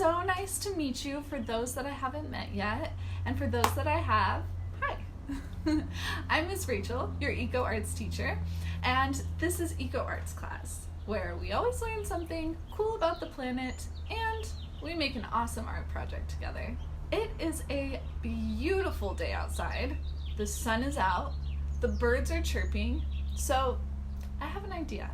so nice to meet you for those that I haven't met yet, and for those that I have, hi. I'm Miss Raychel, your EcoArts teacher, and this is EcoArts class, where we always learn something cool about the planet and we make an awesome art project together. It is a beautiful day outside. The sun is out, the birds are chirping, so I have an idea.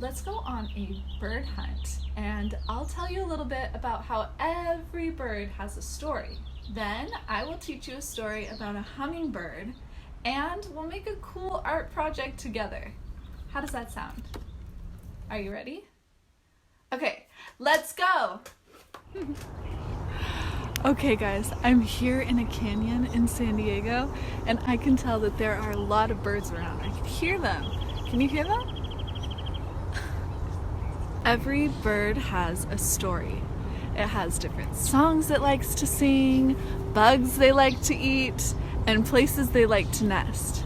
Let's go on a bird hunt, and I'll tell you a little bit about how every bird has a story. Then I will teach you a story about a hummingbird, and we'll make a cool art project together. How does that sound? Are you ready? Okay, let's go! Okay guys, I'm here in a canyon in San Diego, and I can tell that there are a lot of birds around. I can hear them. Can you hear them? Every bird has a story. It has different songs it likes to sing, bugs they like to eat, and places they like to nest.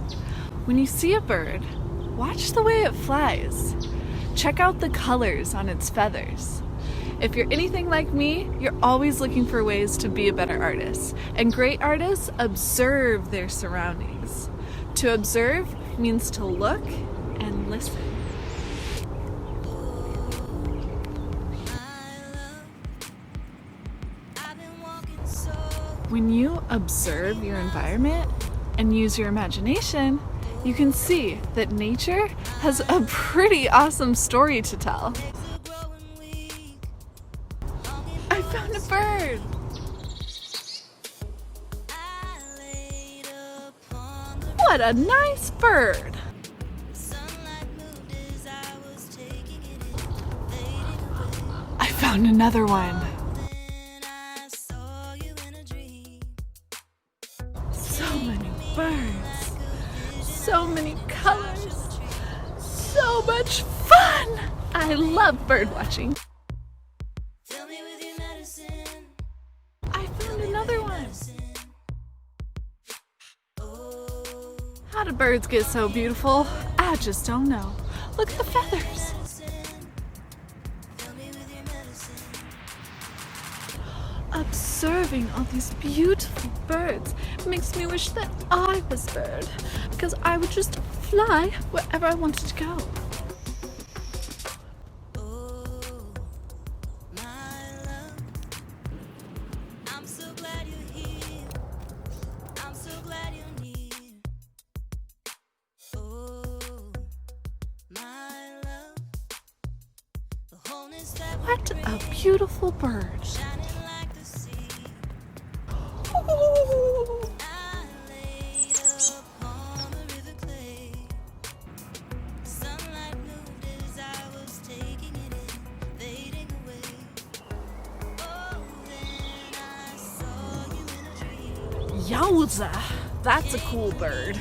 When you see a bird, watch the way it flies. Check out the colors on its feathers. If you're anything like me, you're always looking for ways to be a better artist. And great artists observe their surroundings. To observe means to look and listen. When you observe your environment and use your imagination, you can see that nature has a pretty awesome story to tell. I found a bird! What a nice bird! I found another one. So many birds, so many colors, so much fun! I love bird watching. I found another one. How do birds get so beautiful? I just don't know. Look at the feathers. Observing all these beautiful birds makes me wish that I was a bird, because I would just fly wherever I wanted to go. What a beautiful bird. Yowza! That's a cool bird.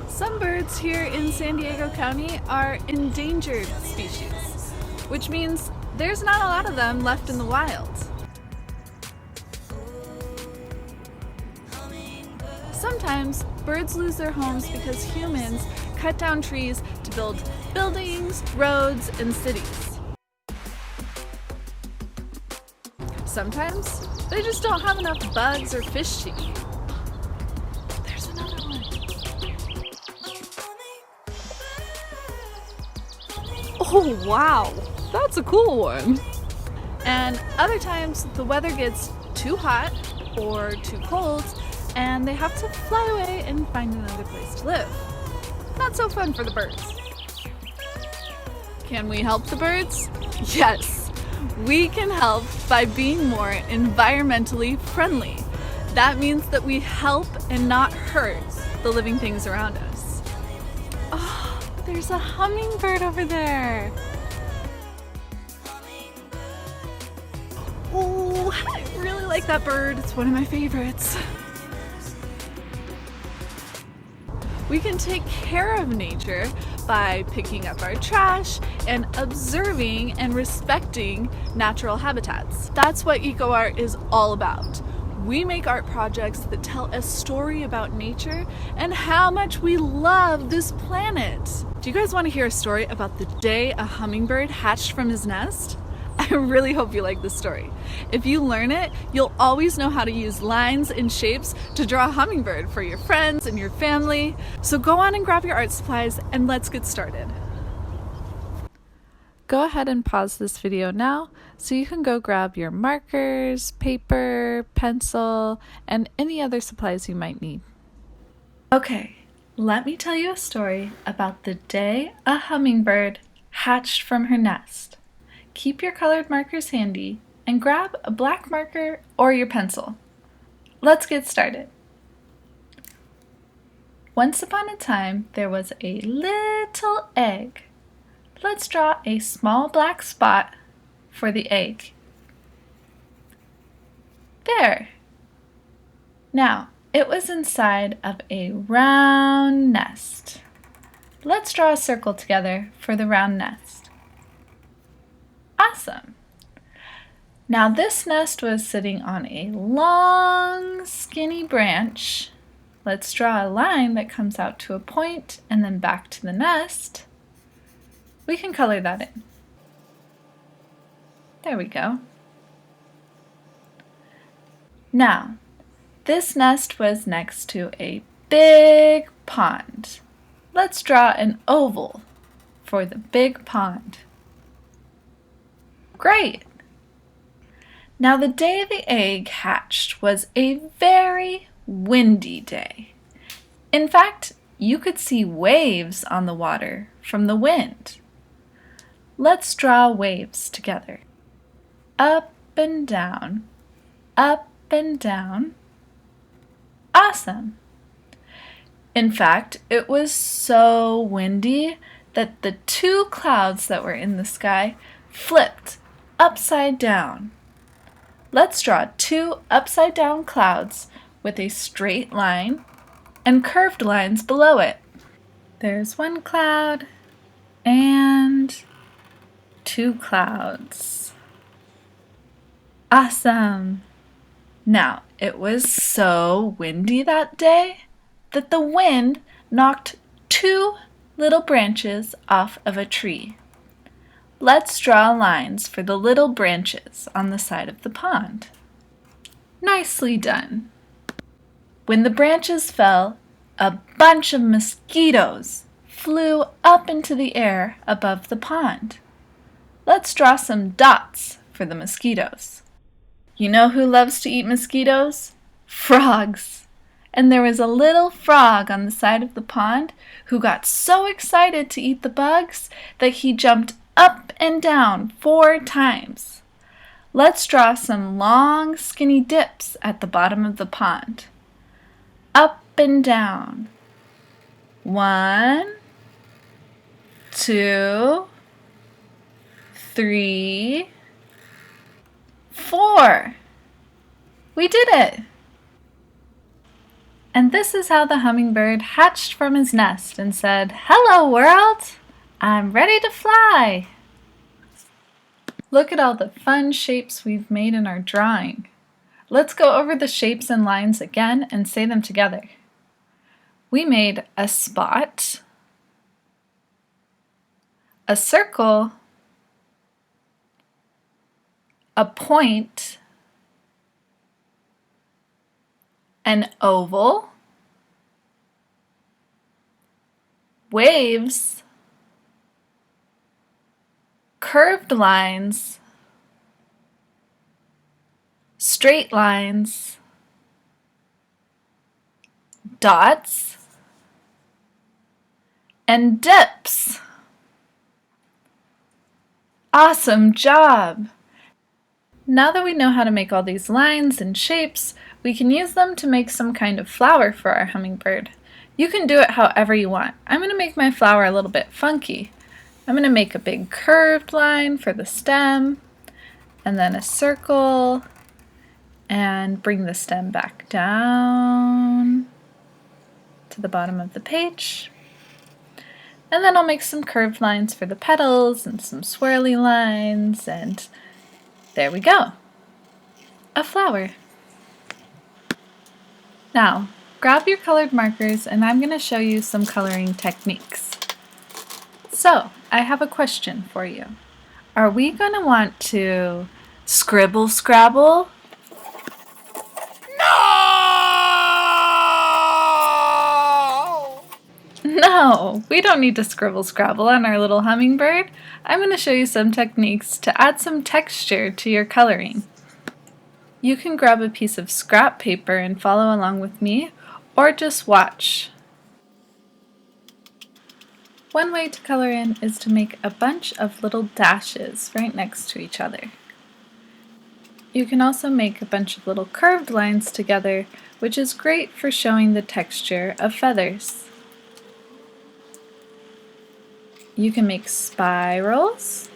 Some birds here in San Diego County are endangered species, which means there's not a lot of them left in the wild. Sometimes birds lose their homes because humans cut down trees to build buildings, roads, and cities. Sometimes they just don't have enough bugs or fish to eat. There's another one. Oh wow, that's a cool one. And other times the weather gets too hot or too cold and they have to fly away and find another place to live. Not so fun for the birds. Can we help the birds? Yes. We can help by being more environmentally friendly. That means that we help and not hurt the living things around us. Oh, there's a hummingbird over there. Oh, I really like that bird. It's one of my favorites. We can take care of nature by picking up our trash and observing and respecting natural habitats. That's what EcoArt is all about. We make art projects that tell a story about nature and how much we love this planet. Do you guys want to hear a story about the day a hummingbird hatched from his nest? I really hope you like this story. If you learn it, you'll always know how to use lines and shapes to draw a hummingbird for your friends and your family. So go on and grab your art supplies and let's get started. Go ahead and pause this video now so you can go grab your markers, paper, pencil, and any other supplies you might need. Okay, let me tell you a story about the day a hummingbird hatched from her nest. Keep your colored markers handy and grab a black marker or your pencil. Let's get started. Once upon a time, there was a little egg. Let's draw a small black spot for the egg. There. Now, it was inside of a round nest. Let's draw a circle together for the round nest. Awesome. Now this nest was sitting on a long, skinny branch. Let's draw a line that comes out to a point and then back to the nest. We can color that in. There we go. Now, this nest was next to a big pond. Let's draw an oval for the big pond. Great! Now the day the egg hatched was a very windy day. In fact, you could see waves on the water from the wind. Let's draw waves together. Up and down, up and down. Awesome! In fact, it was so windy that the two clouds that were in the sky flipped upside down. Let's draw two upside down clouds with a straight line and curved lines below it. There's one cloud and two clouds. Awesome! Now, it was so windy that day that the wind knocked two little branches off of a tree. Let's draw lines for the little branches on the side of the pond. Nicely done! When the branches fell, a bunch of mosquitoes flew up into the air above the pond. Let's draw some dots for the mosquitoes. You know who loves to eat mosquitoes? Frogs! And there was a little frog on the side of the pond who got so excited to eat the bugs that he jumped up and down 4 times. Let's draw some long, skinny dips at the bottom of the pond. Up and down. 1, 2, 3, 4. We did it! And this is how the hummingbird hatched from his nest and said, "Hello world! I'm ready to fly!" Look at all the fun shapes we've made in our drawing. Let's go over the shapes and lines again and say them together. We made a spot, a circle, a point, an oval, waves, curved lines, straight lines, dots, and dips. Awesome job! Now that we know how to make all these lines and shapes, we can use them to make some kind of flower for our hummingbird. You can do it however you want. I'm going to make my flower a little bit funky. I'm going to make a big curved line for the stem, and then a circle, and bring the stem back down to the bottom of the page. And then I'll make some curved lines for the petals and some swirly lines, and there we go. A flower. Now, grab your colored markers and I'm going to show you some coloring techniques. So, I have a question for you. Are we going to want to scribble scrabble? No, we don't need to scribble scrabble on our little hummingbird. I'm going to show you some techniques to add some texture to your coloring. You can grab a piece of scrap paper and follow along with me, or just watch. One way to color in is to make a bunch of little dashes right next to each other. You can also make a bunch of little curved lines together, which is great for showing the texture of feathers. You can make spirals.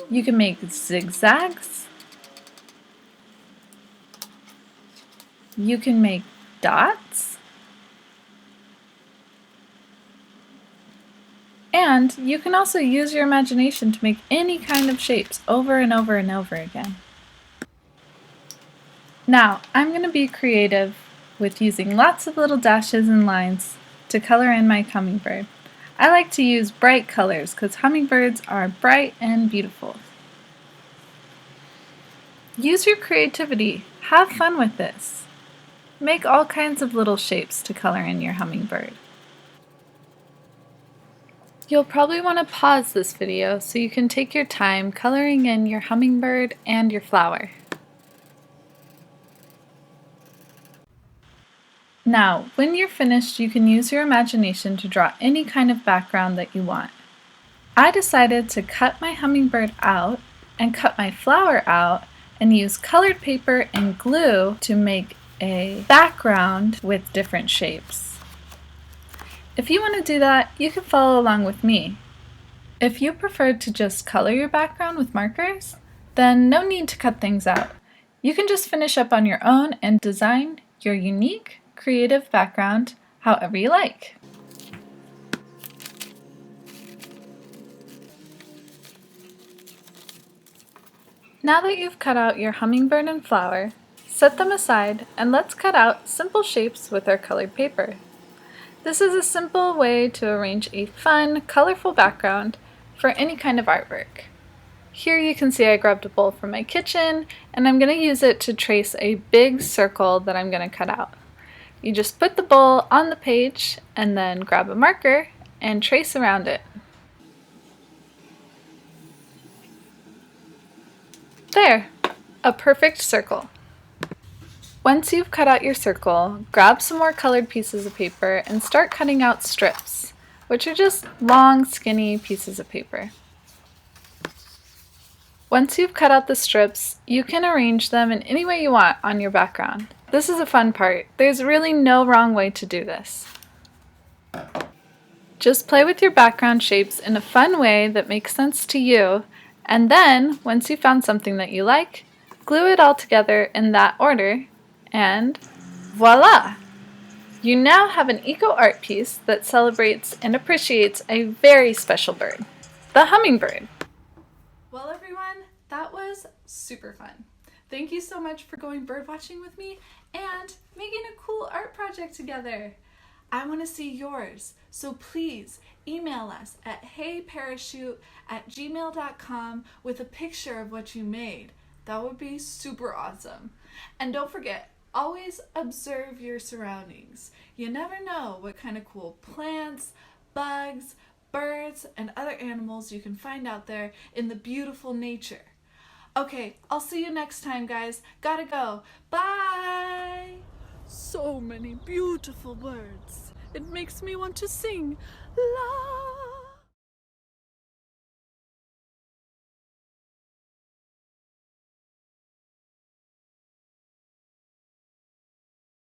You can make zigzags. You can make dots. And you can also use your imagination to make any kind of shapes over and over and over again. Now, I'm going to be creative with using lots of little dashes and lines to color in my hummingbird. I like to use bright colors because hummingbirds are bright and beautiful. Use your creativity. Have fun with this. Make all kinds of little shapes to color in your hummingbird. You'll probably want to pause this video so you can take your time coloring in your hummingbird and your flower. Now, when you're finished, you can use your imagination to draw any kind of background that you want. I decided to cut my hummingbird out and cut my flower out and use colored paper and glue to make a background with different shapes. If you want to do that, you can follow along with me. If you prefer to just color your background with markers, then no need to cut things out. You can just finish up on your own and design your unique, creative background however you like. Now that you've cut out your hummingbird and flower, set them aside and let's cut out simple shapes with our colored paper. This is a simple way to arrange a fun, colorful background for any kind of artwork. Here you can see I grabbed a bowl from my kitchen and I'm going to use it to trace a big circle that I'm going to cut out. You just put the bowl on the page and then grab a marker and trace around it. There, a perfect circle. Once you've cut out your circle, grab some more colored pieces of paper and start cutting out strips, which are just long, skinny pieces of paper. Once you've cut out the strips, you can arrange them in any way you want on your background. This is a fun part. There's really no wrong way to do this. Just play with your background shapes in a fun way that makes sense to you, and then, once you've found something that you like, glue it all together in that order, and voila! You now have an eco art piece that celebrates and appreciates a very special bird, the hummingbird. Well everyone, that was super fun. Thank you so much for going bird watching with me and making a cool art project together. I want to see yours, so please email us at heyparachute@gmail.com with a picture of what you made. That would be super awesome. And don't forget, always observe your surroundings. You never know what kind of cool plants, bugs, birds, and other animals you can find out there in the beautiful nature. Okay, I'll see you next time, guys. Gotta go. Bye! So many beautiful birds. It makes me want to sing. La